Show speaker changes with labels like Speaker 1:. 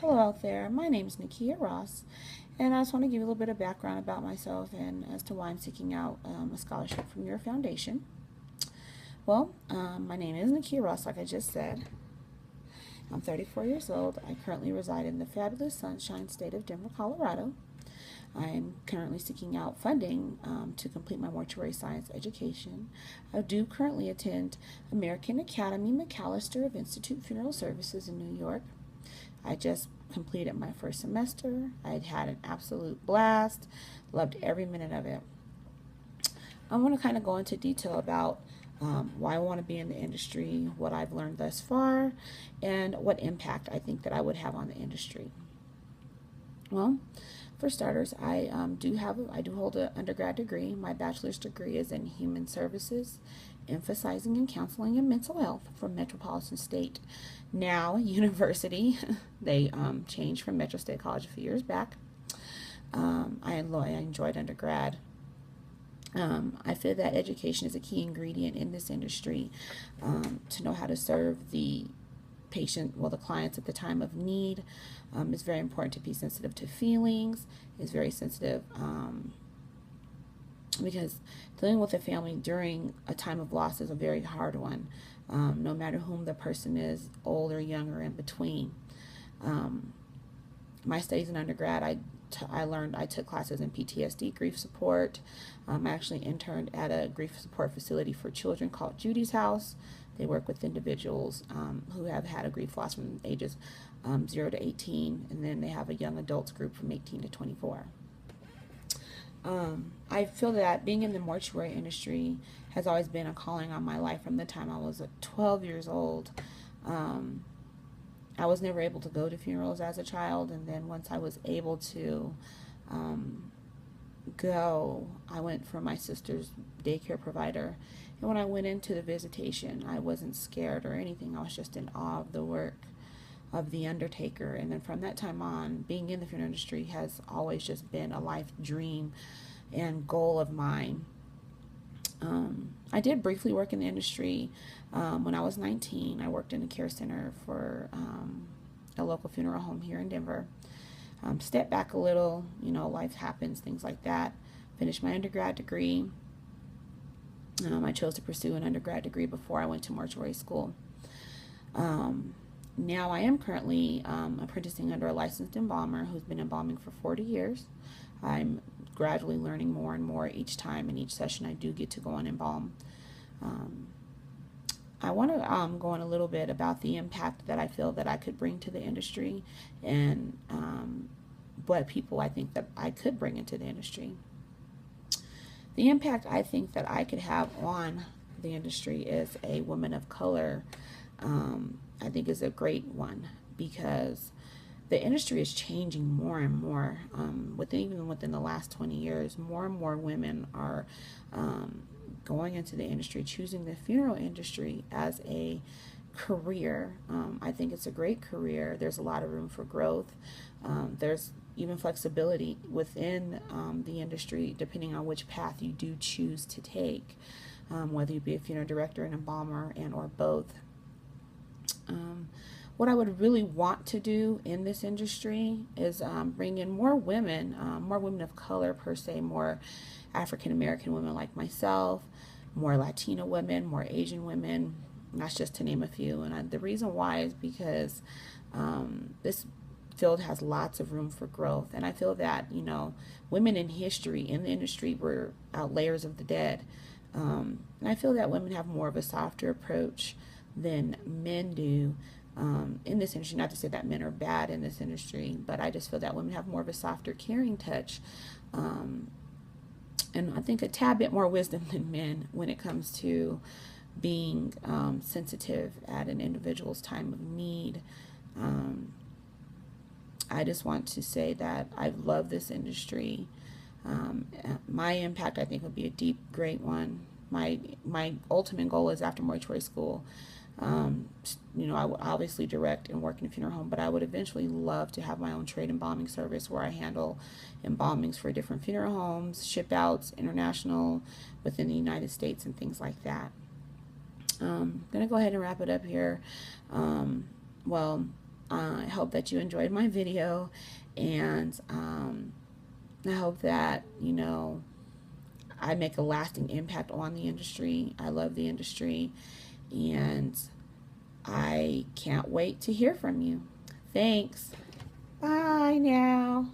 Speaker 1: Hello out there. My name is Nakia Ross, and I just want to give you a little bit of background about myself and as to why I'm seeking out a scholarship from your foundation. My name is Nakia Ross, like I just said. I'm 34 years old. I currently reside in the fabulous Sunshine State of Denver, Colorado. I'm currently seeking out funding to complete my mortuary science education. I do currently attend American Academy McAllister of Institute Funeral Services in New York. I just completed my first semester. I had an absolute blast, loved every minute of it. I want to kind of go into detail about why I want to be in the industry, what I've learned thus far, and what impact I think that I would have on the industry. Well, for starters, I do hold an undergrad degree. My bachelor's degree is in human services, emphasizing in counseling and mental health from Metropolitan State, now University. They changed from Metro State College a few years back. I enjoyed undergrad. I feel that education is a key ingredient in this industry to know how to serve the the clients at the time of need. It's very important to be sensitive to feelings. It's very sensitive because dealing with a family during a time of loss is a very hard one, no matter whom the person is, old or young or in between. My studies in undergrad, I took classes in PTSD, grief support. I actually interned at a grief support facility for children called Judy's House. They work with individuals who have had a grief loss from ages 0 to 18, and then they have a young adults group from 18 to 24. I feel that being in the mortuary industry has always been a calling on my life from the time I was 12 years old. I was never able to go to funerals as a child, and then once I was able to go, I went for my sister's daycare provider. And when I went into the visitation, I wasn't scared or anything. I was just in awe of the work of the undertaker. And then from that time on, being in the funeral industry has always just been a life dream and goal of mine. I did briefly work in the industry when I was 19. I worked in a care center for a local funeral home here in Denver. Step back a little, life happens, things like that. Finished my undergrad degree. I chose to pursue an undergrad degree before I went to mortuary school. Now I am currently apprenticing under a licensed embalmer who's been embalming for 40 years. I'm gradually learning more and more each time, and each session I do get to go and embalm. I want to go on a little bit about the impact that I feel that I could bring to the industry and what people I think that I could bring into the industry. The impact I think that I could have on the industry as a woman of color, I think is a great one because the industry is changing more and more. Even within the last 20 years, more and more women are going into the industry, choosing the funeral industry as a career. I think it's a great career. There's a lot of room for growth. There's even flexibility within the industry depending on which path you do choose to take, whether you be a funeral director, an embalmer, and or both. What I would really want to do in this industry is bring in more women of color per se, more African American women like myself, more Latina women, more Asian women. That's just to name a few. And the reason why is because this field has lots of room for growth. And I feel that, women in history in the industry were layers of the dead. And I feel that women have more of a softer approach than men do in this industry. Not to say that men are bad in this industry, but I just feel that women have more of a softer, caring touch. And I think a tad bit more wisdom than men when it comes to being sensitive at an individual's time of need. I just want to say that I love this industry. My impact, I think, would be a deep, great one. My ultimate goal is after mortuary school. I would obviously direct and work in a funeral home, but I would eventually love to have my own trade embalming service where I handle embalmings for different funeral homes, ship outs, international, within the United States, and things like that. I'm going to go ahead and wrap it up here. Well, I hope that you enjoyed my video, and I hope that, you know, I make a lasting impact on the industry. I love the industry, and I can't wait to hear from you. Thanks. Bye now.